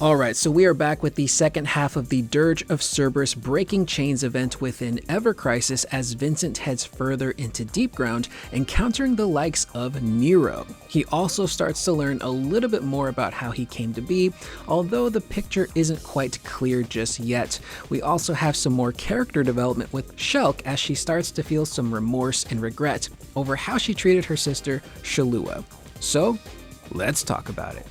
Alright, so we are back with the second half of the Dirge of Cerberus Breaking Chains event within Ever Crisis as Vincent heads further into Deepground, encountering the likes of Nero. He also starts to learn a little bit more about how he came to be, although the picture isn't quite clear just yet. We also have some more character development with Shelke as she starts to feel some remorse and regret over how she treated her sister, Shalua. So, let's talk about it.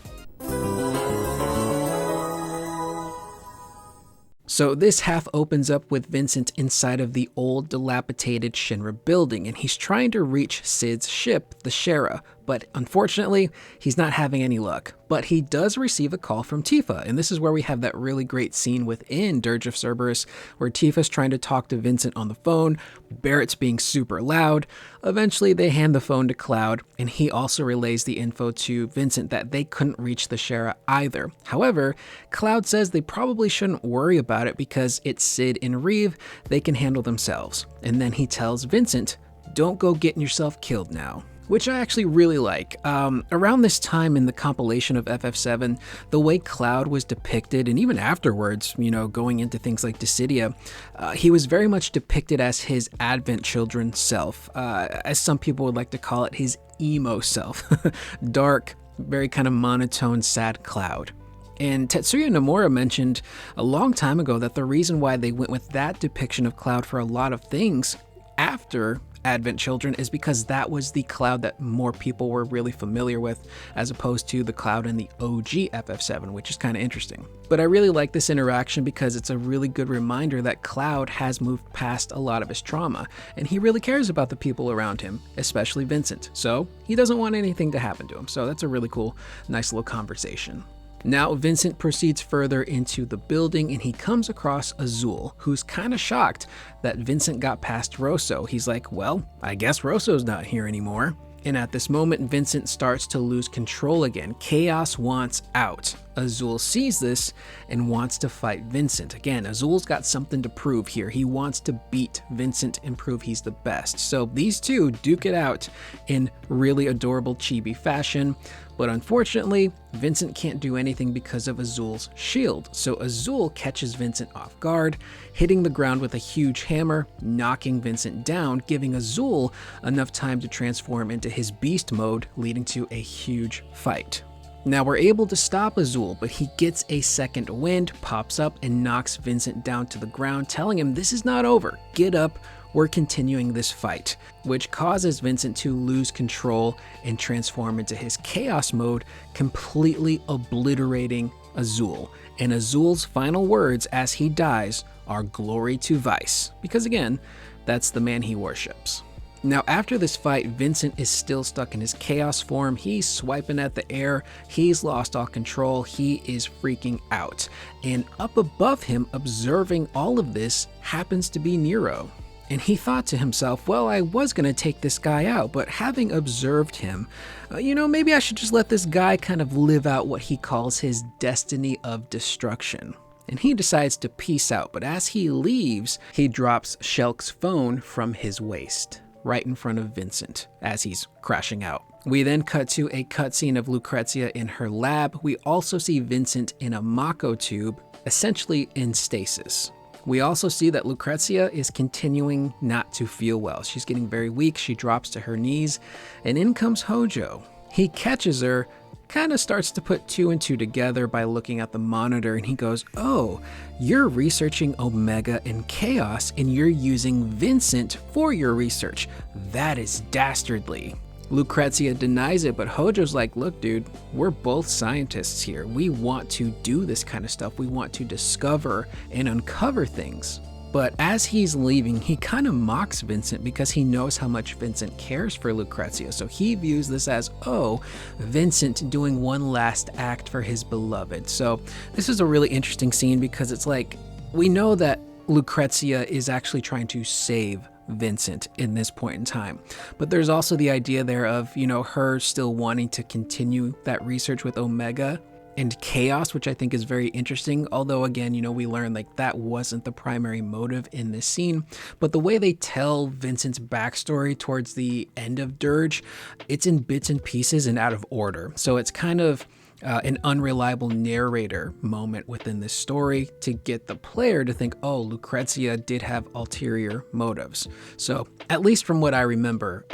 So this half opens up with Vincent inside of the old dilapidated Shinra building, and he's trying to reach Sid's ship, the Shara, but unfortunately, he's not having any luck. But he does receive a call from Tifa, and this is where we have that really great scene within Dirge of Cerberus, where Tifa's trying to talk to Vincent on the phone, Barrett's being super loud. Eventually, they hand the phone to Cloud, and he also relays the info to Vincent that they couldn't reach the Shara either. However, Cloud says they probably shouldn't worry about it because it's Sid and Reeve, they can handle themselves. And then he tells Vincent, don't go getting yourself killed now. Which I actually really like. Around this time in the compilation of FF7, the way Cloud was depicted, and even afterwards, going into things like Dissidia, he was very much depicted as his Advent Children self, as some people would like to call it, his emo self. Dark, very kind of monotone, sad Cloud. And Tetsuya Nomura mentioned a long time ago that the reason why they went with that depiction of Cloud for a lot of things after Advent Children is because that was the Cloud that more people were really familiar with, as opposed to the Cloud in the OG FF7, which is kind of interesting. But I really like this interaction because it's a really good reminder that Cloud has moved past a lot of his trauma, and he really cares about the people around him, especially Vincent. So he doesn't want anything to happen to him. So that's a really cool, nice little conversation. Now Vincent proceeds further into the building and he comes across Azul, who's kind of shocked that Vincent got past Rosso. He's like, well, I guess Rosso's not here anymore. And at this moment, Vincent starts to lose control again. Chaos wants out. Azul sees this and wants to fight Vincent. Again, Azul's got something to prove here. He wants to beat Vincent and prove he's the best. So these two duke it out in really adorable chibi fashion. But unfortunately, Vincent can't do anything because of Azul's shield. So Azul catches Vincent off guard, hitting the ground with a huge hammer, knocking Vincent down, giving Azul enough time to transform into his beast mode, leading to a huge fight. Now we're able to stop Azul, but he gets a second wind, pops up, and knocks Vincent down to the ground, telling him this is not over. Get up, we're continuing this fight, which causes Vincent to lose control and transform into his chaos mode, completely obliterating Azul. And Azul's final words as he dies are glory to Vice, because again, that's the man he worships. Now after this fight, Vincent is still stuck in his chaos form. He's swiping at the air, he's lost all control, he is freaking out. And up above him, observing all of this, happens to be Nero. And he thought to himself, well, I was going to take this guy out, but having observed him, maybe I should just let this guy kind of live out what he calls his destiny of destruction. And he decides to peace out, but as he leaves, he drops Shelke's phone from his waist, right in front of Vincent, as he's crashing out. We then cut to a cutscene of Lucrecia in her lab. We also see Vincent in a Mako tube, essentially in stasis. We also see that Lucrecia is continuing not to feel well. She's getting very weak, she drops to her knees, and in comes Hojo. He catches her, kind of starts to put two and two together by looking at the monitor, and he goes, oh, you're researching Omega and Chaos, and you're using Vincent for your research. That is dastardly. Lucrecia denies it, but Hojo's like, look dude, we're both scientists here. We want to do this kind of stuff. We want to discover and uncover things. But as he's leaving, he kind of mocks Vincent because he knows how much Vincent cares for Lucrecia. So he views this as, oh, Vincent doing one last act for his beloved. So this is a really interesting scene because it's like, we know that Lucrecia is actually trying to save Vincent in this point in time. But there's also the idea there of, her still wanting to continue that research with Omega and Chaos, which I think is very interesting. Although again, we learn like that wasn't the primary motive in this scene. But the way they tell Vincent's backstory towards the end of Dirge, it's in bits and pieces and out of order. So it's kind of an unreliable narrator moment within this story to get the player to think, oh, Lucrecia did have ulterior motives. So at least from what I remember,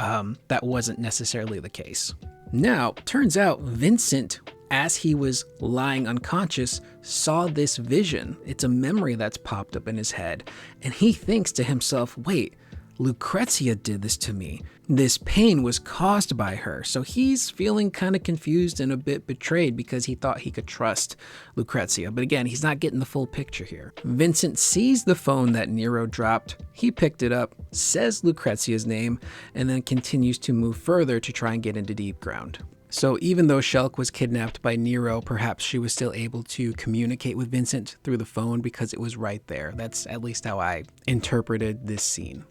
that wasn't necessarily the case. Now, turns out Vincent, as he was lying unconscious, saw this vision. It's a memory that's popped up in his head, and he thinks to himself, wait, Lucrecia did this to me. This pain was caused by her. So he's feeling kind of confused and a bit betrayed because he thought he could trust Lucrecia. But again, he's not getting the full picture here. Vincent sees the phone that Nero dropped. He picked it up, says Lucrecia's name, and then continues to move further to try and get into Deepground. So even though Shelke was kidnapped by Nero, perhaps she was still able to communicate with Vincent through the phone because it was right there. That's at least how I interpreted this scene.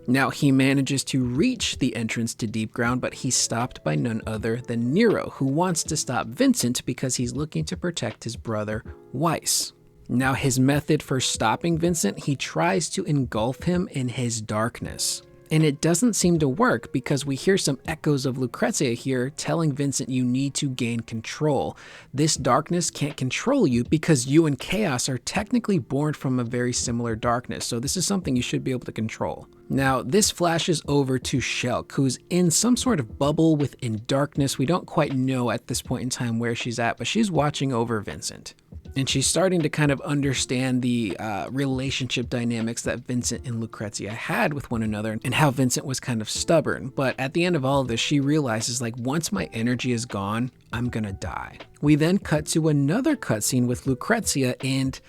Now he manages to reach the entrance to Deepground, but he's stopped by none other than Nero, who wants to stop Vincent because he's looking to protect his brother, Weiss. Now his method for stopping Vincent, he tries to engulf him in his darkness. And it doesn't seem to work because we hear some echoes of Lucrecia here telling Vincent you need to gain control. This darkness can't control you because you and Chaos are technically born from a very similar darkness. So this is something you should be able to control. Now this flashes over to Shelke, who's in some sort of bubble within darkness. We don't quite know at this point in time where she's at, but she's watching over Vincent. And she's starting to kind of understand the relationship dynamics that Vincent and Lucrecia had with one another and how Vincent was kind of stubborn. But at the end of all of this, she realizes, like, once my energy is gone, I'm gonna die. We then cut to another cutscene with Lucrecia, and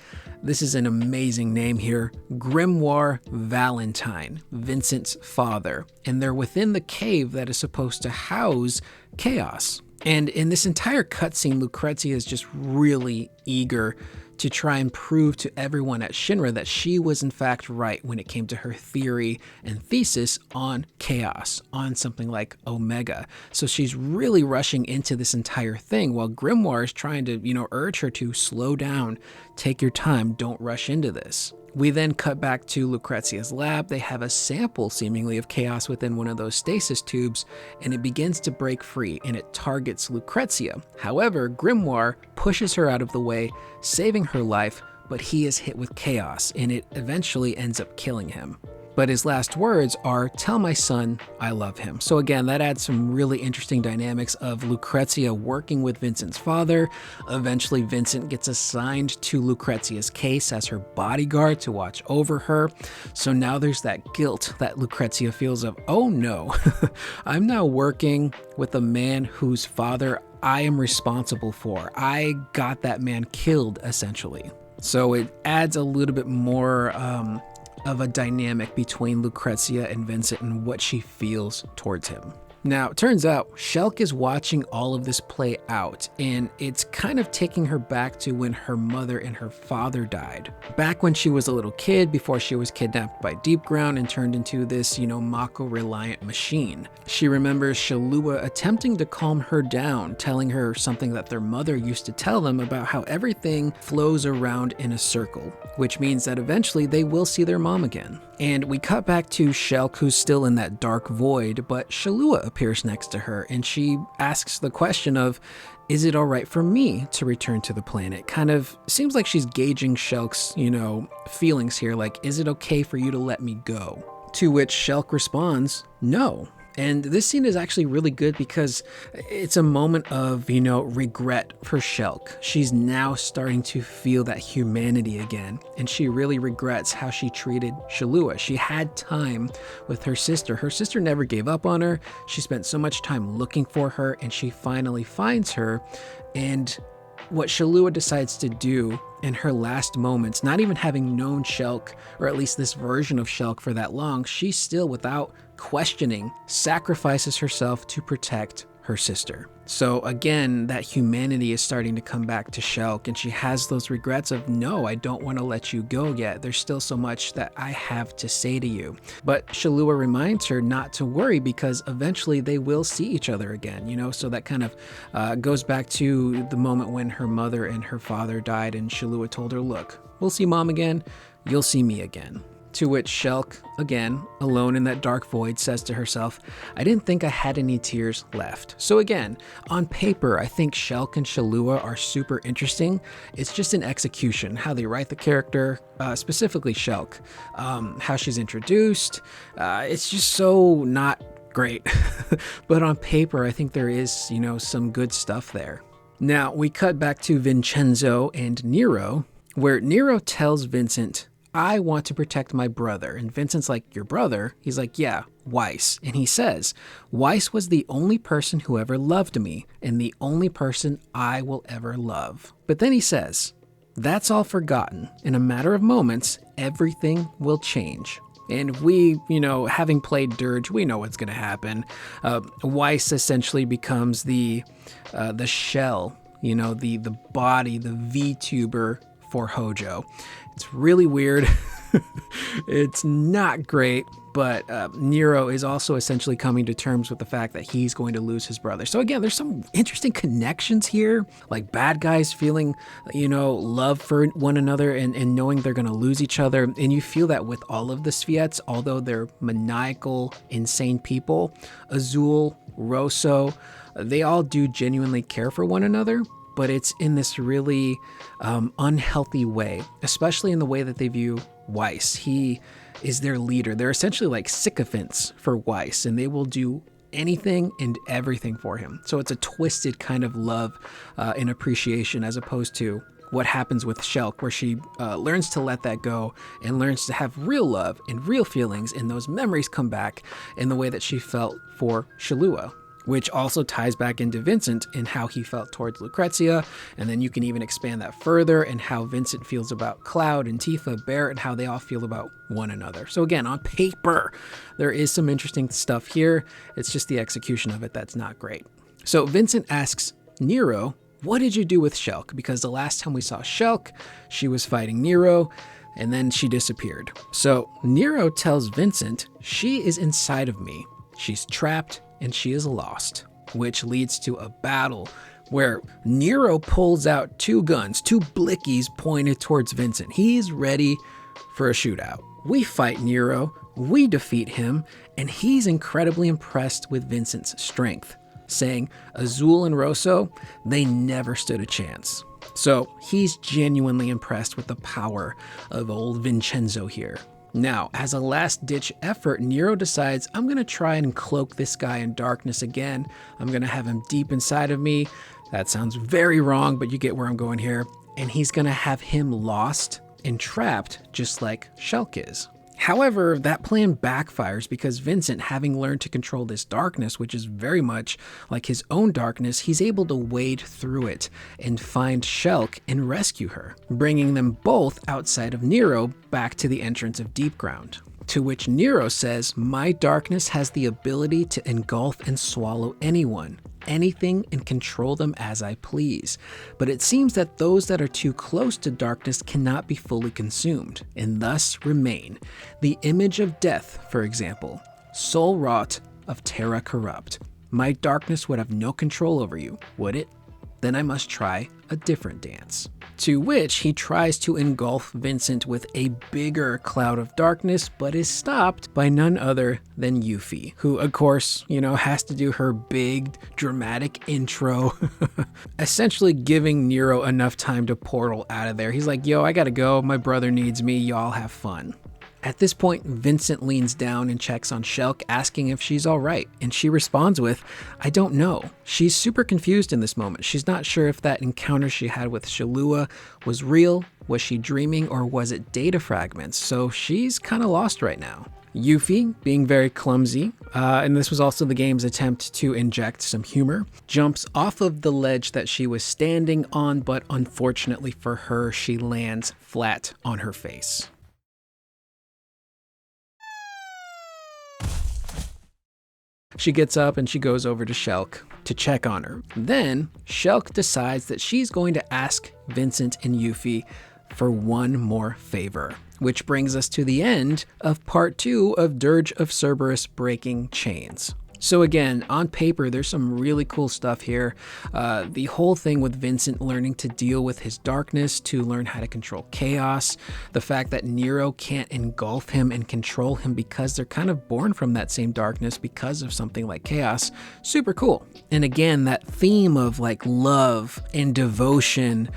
this is an amazing name here, Grimoire Valentine, Vincent's father. And they're within the cave that is supposed to house Chaos. And in this entire cutscene, Lucrecia is just really eager to try and prove to everyone at Shinra that she was in fact right when it came to her theory and thesis on Chaos, on something like Omega. So she's really rushing into this entire thing while Grimoire is trying to, urge her to slow down, take your time, don't rush into this. We then cut back to Lucrecia's lab. They have a sample seemingly of Chaos within one of those stasis tubes, and it begins to break free and it targets Lucrecia. However, Grimoire pushes her out of the way, saving her life, but he is hit with Chaos and it eventually ends up killing him. But his last words are, "Tell my son I love him." So again, that adds some really interesting dynamics of Lucrecia working with Vincent's father. Eventually, Vincent gets assigned to Lucrecia's case as her bodyguard to watch over her. So now there's that guilt that Lucrecia feels of, oh no, I'm now working with a man whose father I am responsible for. I got that man killed, essentially. So it adds a little bit more of a dynamic between Lucrecia and Vincent and what she feels towards him. Now, it turns out Shelke is watching all of this play out, and it's kind of taking her back to when her mother and her father died. Back when she was a little kid, before she was kidnapped by Deepground and turned into this, Mako-reliant machine. She remembers Shallua attempting to calm her down, telling her something that their mother used to tell them about how everything flows around in a circle, which means that eventually they will see their mom again. And we cut back to Shelke, who's still in that dark void, but Shallua appears next to her, and she asks the question of, is it all right for me to return to the planet? Kind of seems like she's gauging Shelke's, feelings here, like, is it okay for you to let me go? To which Shelke responds, no. And this scene is actually really good because it's a moment of, regret for Shelke. She's now starting to feel that humanity again, and she really regrets how she treated Shallua. She had time with her sister. Her sister never gave up on her. She spent so much time looking for her, and she finally finds her. And what Shallua decides to do in her last moments, not even having known Shelke, or at least this version of Shelke for that long, she still, without questioning, sacrifices herself to protect her sister. So again, that humanity is starting to come back to Shelke, and she has those regrets of, no, I don't want to let you go yet. There's still so much that I have to say to you. But Shallua reminds her not to worry because eventually they will see each other again, so that kind of goes back to the moment when her mother and her father died, and Shallua told her, look, we'll see mom again, you'll see me again. To which Shelke, again, alone in that dark void, says to herself, I didn't think I had any tears left. So again, on paper, I think Shelke and Shallua are super interesting. It's just in execution, how they write the character, specifically Shelke, how she's introduced. It's just so not great. But on paper, I think there is, some good stuff there. Now, we cut back to Vincenzo and Nero, where Nero tells Vincent, I want to protect my brother. And Vincent's like, your brother? He's like, yeah, Weiss. And he says, Weiss was the only person who ever loved me and the only person I will ever love. But then he says, that's all forgotten. In a matter of moments, everything will change. And we, having played Dirge, we know what's going to happen. Weiss essentially becomes the shell, the body, the VTuber for Hojo. It's really weird. It's not great, but Nero is also essentially coming to terms with the fact that he's going to lose his brother. So again, there's some interesting connections here, like bad guys feeling, love for one another and knowing they're going to lose each other. And you feel that with all of the Sviets, although they're maniacal, insane people. Azul, Rosso, they all do genuinely care for one another, but it's in this really unhealthy way, especially in the way that they view Weiss. He is their leader. They're essentially like sycophants for Weiss, and they will do anything and everything for him. So it's a twisted kind of love and appreciation, as opposed to what happens with Shelke, where she learns to let that go and learns to have real love and real feelings, and those memories come back in the way that she felt for Shallua, which also ties back into Vincent and how he felt towards Lucrecia. And then you can even expand that further and how Vincent feels about Cloud and Tifa, Barrett, and how they all feel about one another. So again, on paper, there is some interesting stuff here. It's just the execution of it that's not great. So Vincent asks Nero, what did you do with Shelke? Because the last time we saw Shelke, she was fighting Nero, and then she disappeared. So Nero tells Vincent, she is inside of me. She's trapped and she is lost, which leads to a battle where Nero pulls out two guns, two blickies pointed towards Vincent. He's ready for a shootout. We fight Nero, we defeat him, and he's incredibly impressed with Vincent's strength, saying Azul and Rosso, they never stood a chance. So he's genuinely impressed with the power of old Vincenzo here. Now, as a last-ditch effort, Nero decides, I'm going to try and cloak this guy in darkness again. I'm going to have him deep inside of me. That sounds very wrong, but you get where I'm going here. And he's going to have him lost and trapped, just like Shelke is. However, that plan backfires because Vincent, having learned to control this darkness, which is very much like his own darkness, he's able to wade through it and find Shelke and rescue her, bringing them both outside of Nero back to the entrance of Deepground. To which Nero says, my darkness has the ability to engulf and swallow anyone, anything, and control them as I please. But it seems that those that are too close to darkness cannot be fully consumed, and thus remain. The image of death, for example, soul wrought of terra corrupt. My darkness would have no control over you, would it? Then I must try a different dance. To which he tries to engulf Vincent with a bigger cloud of darkness, but is stopped by none other than Yuffie, who of course, has to do her big dramatic intro, essentially giving Nero enough time to portal out of there. He's like, yo, I gotta go. My brother needs me. Y'all have fun. At this point, Vincent leans down and checks on Shelke, asking if she's all right, and she responds with, I don't know. She's super confused in this moment. She's not sure if that encounter she had with Shallua was real, was she dreaming, or was it data fragments, so she's kind of lost right now. Yuffie, being very clumsy, and this was also the game's attempt to inject some humor, jumps off of the ledge that she was standing on, but unfortunately for her, she lands flat on her face. She gets up and she goes over to Shelke to check on her. Then Shelke decides that she's going to ask Vincent and Yuffie for one more favor, which brings us to the end of part 2 of Dirge of Cerberus Breaking Chains. So again, on paper, there's some really cool stuff here. The whole thing with Vincent learning to deal with his darkness, to learn how to control chaos, the fact that Nero can't engulf him and control him because they're kind of born from that same darkness because of something like chaos, super cool. And again, that theme of like love and devotion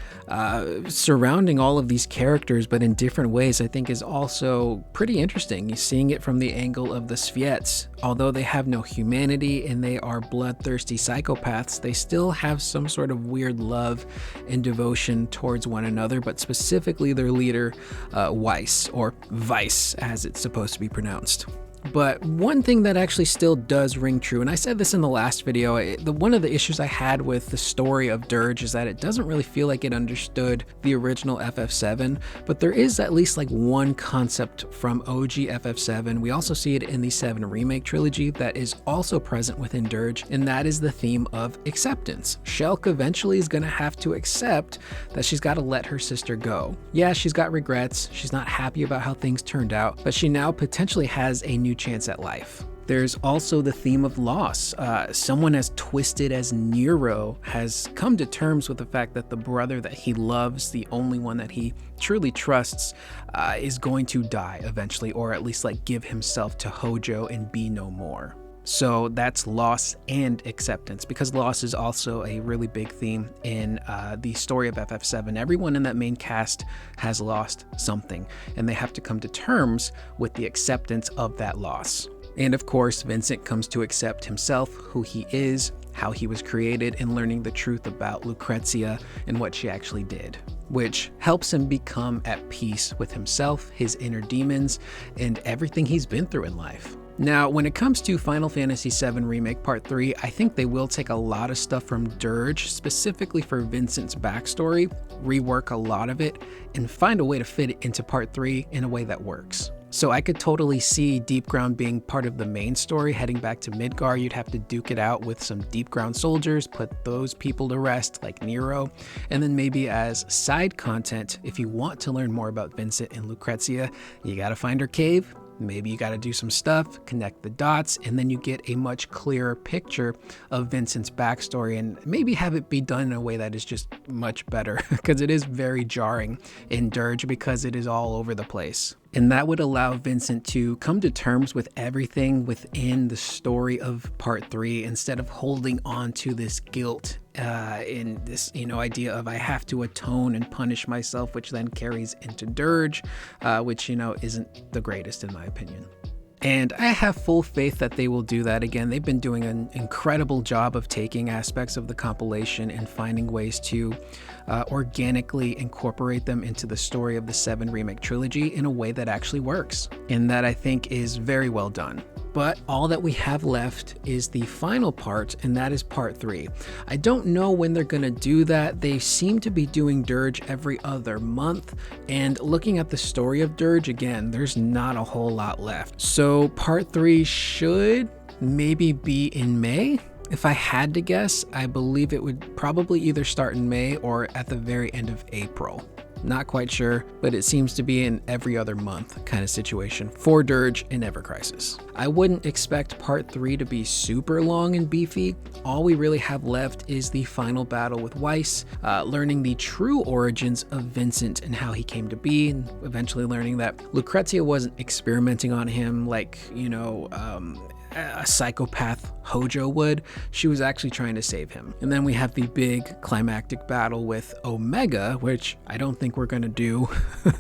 surrounding all of these characters, but in different ways, I think is also pretty interesting. You're seeing it from the angle of the Sviets. Although they have no humanity and they are bloodthirsty psychopaths, they still have some sort of weird love and devotion towards one another, but specifically their leader, Weiss, or Vice, as it's supposed to be pronounced. But one thing that actually still does ring true, and I said this in the last video, one of the issues I had with the story of Dirge is that it doesn't really feel like it understood the original FF7, but there is at least like one concept from OG FF7. We also see it in the 7 Remake trilogy that is also present within Dirge, and that is the theme of acceptance. Shelke eventually is going to have to accept that she's got to let her sister go. Yeah, she's got regrets, she's not happy about how things turned out, but she now potentially has a new chance at life. There's also the theme of loss. Someone as twisted as Nero has come to terms with the fact that the brother that he loves, the only one that he truly trusts, is going to die eventually, or at least like give himself to Hojo and be no more. So that's loss and acceptance, because loss is also a really big theme in the story of FF7. Everyone in that main cast has lost something, and they have to come to terms with the acceptance of that loss. And of course, Vincent comes to accept himself, who he is, how he was created, and learning the truth about Lucrecia and what she actually did, which helps him become at peace with himself, his inner demons, and everything he's been through in life. Now, when it comes to Final Fantasy VII Remake Part 3, I think they will take a lot of stuff from Dirge, specifically for Vincent's backstory, rework a lot of it, and find a way to fit it into Part 3 in a way that works. So I could totally see Deepground being part of the main story, heading back to Midgar. You'd have to duke it out with some Deepground soldiers, put those people to rest like Nero, and then maybe as side content, if you want to learn more about Vincent and Lucrecia, you gotta find her cave. Maybe you got to do some stuff, connect the dots, and then you get a much clearer picture of Vincent's backstory, and maybe have it be done in a way that is just much better, because it is very jarring in Dirge because it is all over the place. And that would allow Vincent to come to terms with everything within the story of Part 3 instead of holding on to this guilt in this, idea of I have to atone and punish myself, which then carries into Dirge, which, isn't the greatest in my opinion. And I have full faith that they will do that. Again, they've been doing an incredible job of taking aspects of the compilation and finding ways to organically incorporate them into the story of the 7 Remake trilogy in a way that actually works, and that I think is very well done. But all that we have left is the final part, and that is Part 3. I don't know when they're going to do that. They seem to be doing Dirge every other month, and looking at the story of Dirge, again, there's not a whole lot left. So Part 3 should maybe be in May. If I had to guess, I believe it would probably either start in May or at the very end of April. Not quite sure, but it seems to be an every other month kind of situation for Dirge and Ever Crisis. I wouldn't expect Part 3 to be super long and beefy. All we really have left is the final battle with Weiss, learning the true origins of Vincent and how he came to be, and eventually learning that Lucrecia wasn't experimenting on him like, a psychopath Hojo would. She was actually trying to save him. And then we have the big climactic battle with Omega, which I don't think we're going to do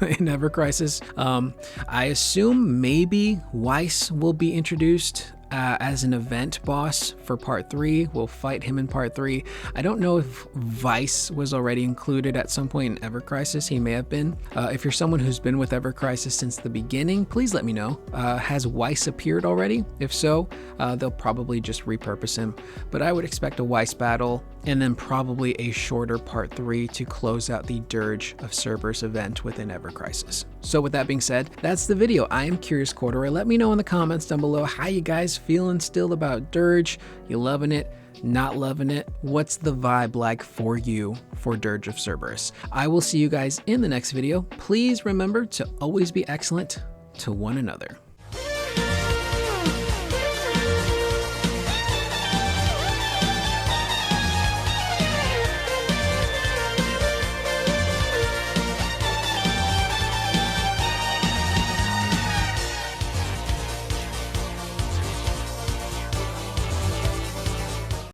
in Ever Crisis. I assume maybe Weiss will be introduced as an event boss for Part 3. We'll fight him in Part 3. I don't know if Vice was already included at some point in Ever Crisis. He may have been. If you're someone who's been with Ever Crisis since the beginning, please let me know. Has Weiss appeared already? If so, they'll probably just repurpose him. But I would expect a Weiss battle, and then probably a shorter Part 3 to close out the Dirge of Cerberus event within Ever Crisis. So with that being said, that's the video. I am Curious Corduroy. Let me know in the comments down below how you guys feeling still about Dirge. You loving it? Not loving it? What's the vibe like for you for Dirge of Cerberus? I will see you guys in the next video. Please remember to always be excellent to one another.